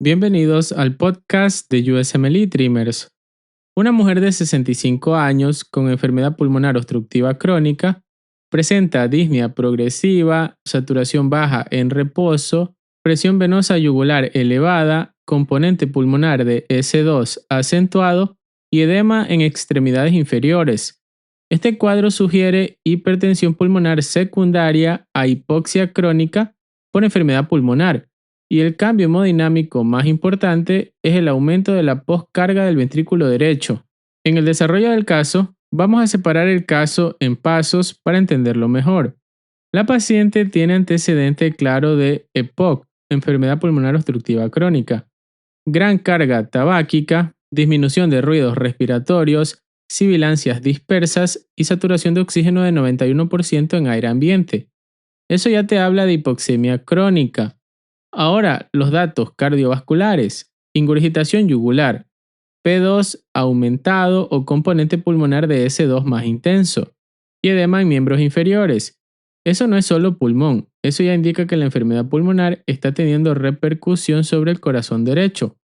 Bienvenidos al podcast de USMLE Dreamers. Una mujer de 65 años con enfermedad pulmonar obstructiva crónica presenta disnea progresiva, saturación baja en reposo, presión venosa yugular elevada, componente pulmonar de S2 acentuado y edema en extremidades inferiores. Este cuadro sugiere hipertensión pulmonar secundaria a hipoxia crónica por enfermedad pulmonar. Y el cambio hemodinámico más importante es el aumento de la poscarga del ventrículo derecho. En el desarrollo del caso, vamos a separar el caso en pasos para entenderlo mejor. La paciente tiene antecedente claro de EPOC, enfermedad pulmonar obstructiva crónica, gran carga tabáquica, disminución de ruidos respiratorios, sibilancias dispersas y saturación de oxígeno de 91% en aire ambiente. Eso ya te habla de hipoxemia crónica. Ahora, los datos cardiovasculares, ingurgitación yugular, P2 aumentado o componente pulmonar de S2 más intenso, y edema en miembros inferiores. Eso no es solo pulmón, eso ya indica que la enfermedad pulmonar está teniendo repercusión sobre el corazón derecho.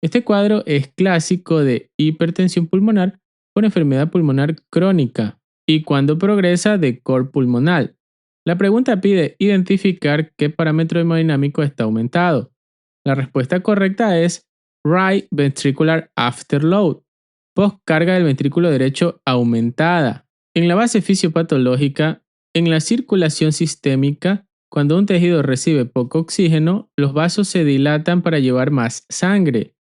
Este cuadro es clásico de hipertensión pulmonar por enfermedad pulmonar crónica y cuando progresa de cor pulmonar. La pregunta pide identificar qué parámetro hemodinámico está aumentado. La respuesta correcta es right ventricular afterload, postcarga del ventrículo derecho aumentada. En la base fisiopatológica, en la circulación sistémica, cuando un tejido recibe poco oxígeno, los vasos se dilatan para llevar más sangre.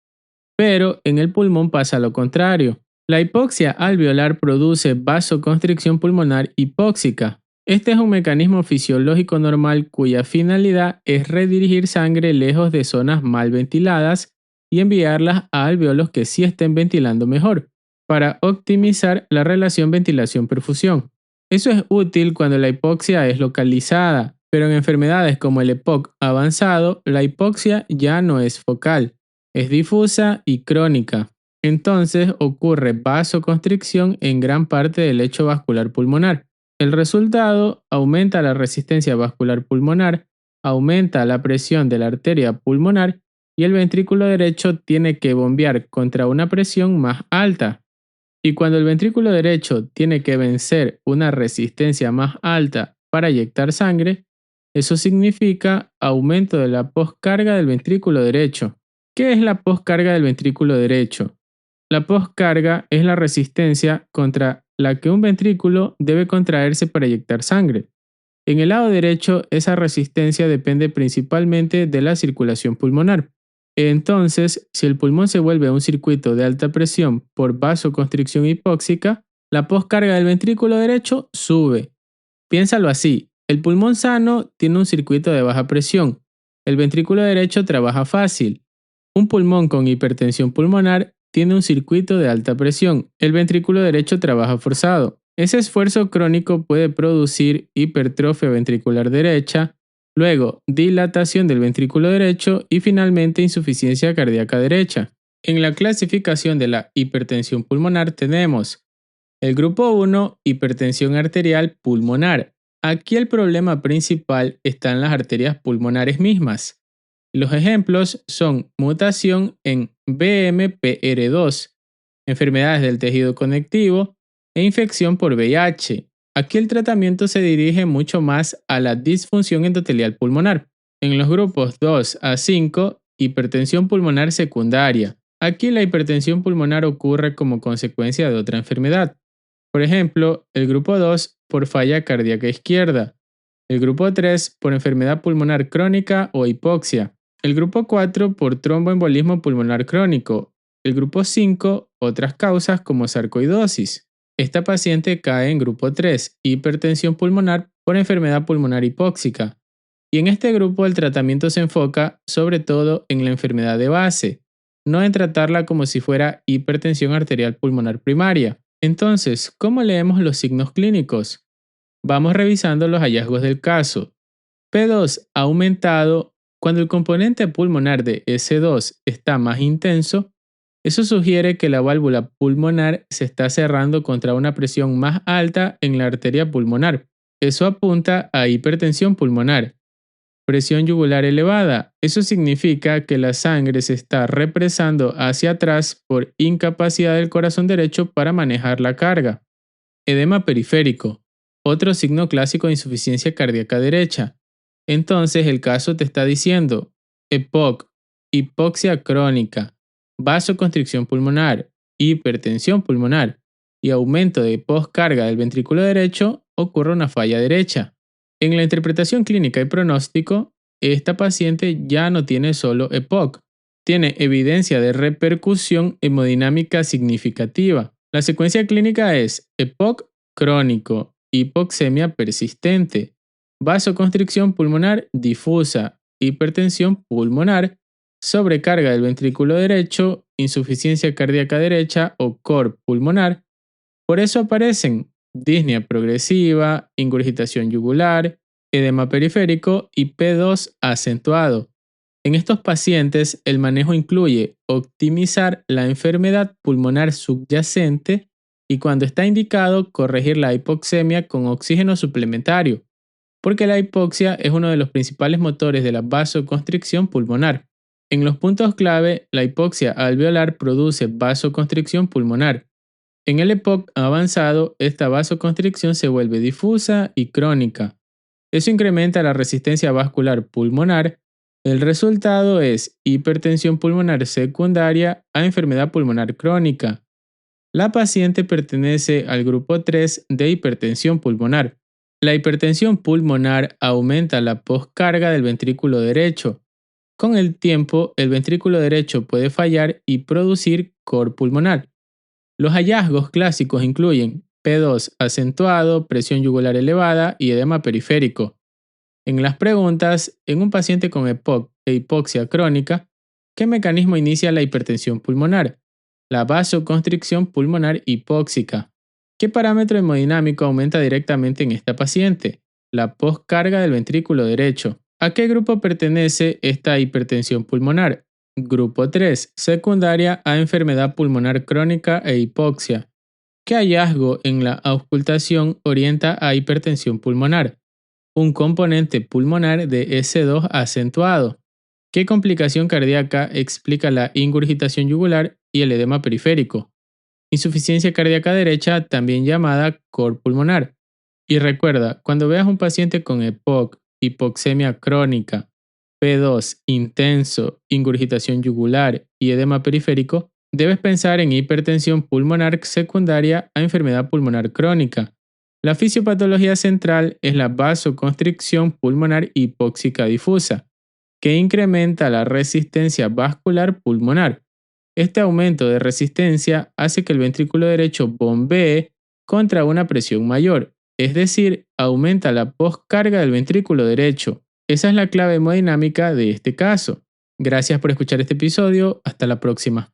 Pero en el pulmón pasa lo contrario. La hipoxia alveolar produce vasoconstricción pulmonar hipóxica. Este es un mecanismo fisiológico normal cuya finalidad es redirigir sangre lejos de zonas mal ventiladas y enviarlas a alveolos que sí estén ventilando mejor, para optimizar la relación ventilación-perfusión. Eso es útil cuando la hipoxia es localizada, pero en enfermedades como el EPOC avanzado, la hipoxia ya no es focal, es difusa y crónica. Entonces ocurre vasoconstricción en gran parte del lecho vascular pulmonar. El resultado aumenta la resistencia vascular pulmonar, aumenta la presión de la arteria pulmonar y el ventrículo derecho tiene que bombear contra una presión más alta. Y cuando el ventrículo derecho tiene que vencer una resistencia más alta para inyectar sangre, eso significa aumento de la poscarga del ventrículo derecho. ¿Qué es la poscarga del ventrículo derecho? La poscarga es la resistencia contra la que un ventrículo debe contraerse para inyectar sangre. En el lado derecho, esa resistencia depende principalmente de la circulación pulmonar. Entonces, si el pulmón se vuelve un circuito de alta presión por vasoconstricción hipóxica, la poscarga del ventrículo derecho sube. Piénsalo así, el pulmón sano tiene un circuito de baja presión, el ventrículo derecho trabaja fácil. Un pulmón con hipertensión pulmonar tiene un circuito de alta presión, el ventrículo derecho trabaja forzado. Ese esfuerzo crónico puede producir hipertrofia ventricular derecha, luego dilatación del ventrículo derecho y finalmente insuficiencia cardíaca derecha. En la clasificación de la hipertensión pulmonar tenemos el grupo 1, hipertensión arterial pulmonar. Aquí el problema principal está en las arterias pulmonares mismas. Los ejemplos son mutación en BMPR2, enfermedades del tejido conectivo e infección por VIH. Aquí el tratamiento se dirige mucho más a la disfunción endotelial pulmonar. En los grupos 2 a 5, hipertensión pulmonar secundaria. Aquí la hipertensión pulmonar ocurre como consecuencia de otra enfermedad. Por ejemplo, el grupo 2 por falla cardíaca izquierda. El grupo 3 por enfermedad pulmonar crónica o hipoxia. El grupo 4 por tromboembolismo pulmonar crónico. El grupo 5, otras causas como sarcoidosis. Esta paciente cae en grupo 3, hipertensión pulmonar por enfermedad pulmonar hipóxica. Y en este grupo el tratamiento se enfoca sobre todo en la enfermedad de base, no en tratarla como si fuera hipertensión arterial pulmonar primaria. Entonces, ¿cómo leemos los signos clínicos? Vamos revisando los hallazgos del caso. P2 ha aumentado. Cuando el componente pulmonar de S2 está más intenso, eso sugiere que la válvula pulmonar se está cerrando contra una presión más alta en la arteria pulmonar. Eso apunta a hipertensión pulmonar. Presión yugular elevada. Eso significa que la sangre se está represando hacia atrás por incapacidad del corazón derecho para manejar la carga. Edema periférico. Otro signo clásico de insuficiencia cardíaca derecha. Entonces el caso te está diciendo EPOC, hipoxia crónica, vasoconstricción pulmonar, hipertensión pulmonar y aumento de postcarga del ventrículo derecho, ocurre una falla derecha. En la interpretación clínica y pronóstico, esta paciente ya no tiene solo EPOC, tiene evidencia de repercusión hemodinámica significativa. La secuencia clínica es EPOC crónico, hipoxemia persistente, vasoconstricción pulmonar difusa, hipertensión pulmonar, sobrecarga del ventrículo derecho, insuficiencia cardíaca derecha o COR pulmonar. Por eso aparecen disnea progresiva, ingurgitación yugular, edema periférico y P2 acentuado. En estos pacientes, el manejo incluye optimizar la enfermedad pulmonar subyacente y, cuando está indicado, corregir la hipoxemia con oxígeno suplementario, porque la hipoxia es uno de los principales motores de la vasoconstricción pulmonar. En los puntos clave, la hipoxia alveolar produce vasoconstricción pulmonar. En el EPOC avanzado, esta vasoconstricción se vuelve difusa y crónica. Eso incrementa la resistencia vascular pulmonar. El resultado es hipertensión pulmonar secundaria a enfermedad pulmonar crónica. La paciente pertenece al grupo 3 de hipertensión pulmonar. La hipertensión pulmonar aumenta la poscarga del ventrículo derecho. Con el tiempo, el ventrículo derecho puede fallar y producir COR pulmonar. Los hallazgos clásicos incluyen P2 acentuado, presión yugular elevada y edema periférico. En las preguntas, en un paciente con EPOC e hipoxia crónica, ¿qué mecanismo inicia la hipertensión pulmonar? La vasoconstricción pulmonar hipóxica. ¿Qué parámetro hemodinámico aumenta directamente en esta paciente? La poscarga del ventrículo derecho. ¿A qué grupo pertenece esta hipertensión pulmonar? Grupo 3, secundaria a enfermedad pulmonar crónica e hipoxia. ¿Qué hallazgo en la auscultación orienta a hipertensión pulmonar? Un componente pulmonar de S2 acentuado. ¿Qué complicación cardíaca explica la ingurgitación yugular y el edema periférico? Insuficiencia cardíaca derecha, también llamada COR pulmonar. Y recuerda, cuando veas un paciente con EPOC, hipoxemia crónica, P2 intenso, ingurgitación yugular y edema periférico, debes pensar en hipertensión pulmonar secundaria a enfermedad pulmonar crónica. La fisiopatología central es la vasoconstricción pulmonar hipóxica difusa, que incrementa la resistencia vascular pulmonar. Este aumento de resistencia hace que el ventrículo derecho bombee contra una presión mayor, es decir, aumenta la poscarga del ventrículo derecho. Esa es la clave hemodinámica de este caso. Gracias por escuchar este episodio. Hasta la próxima.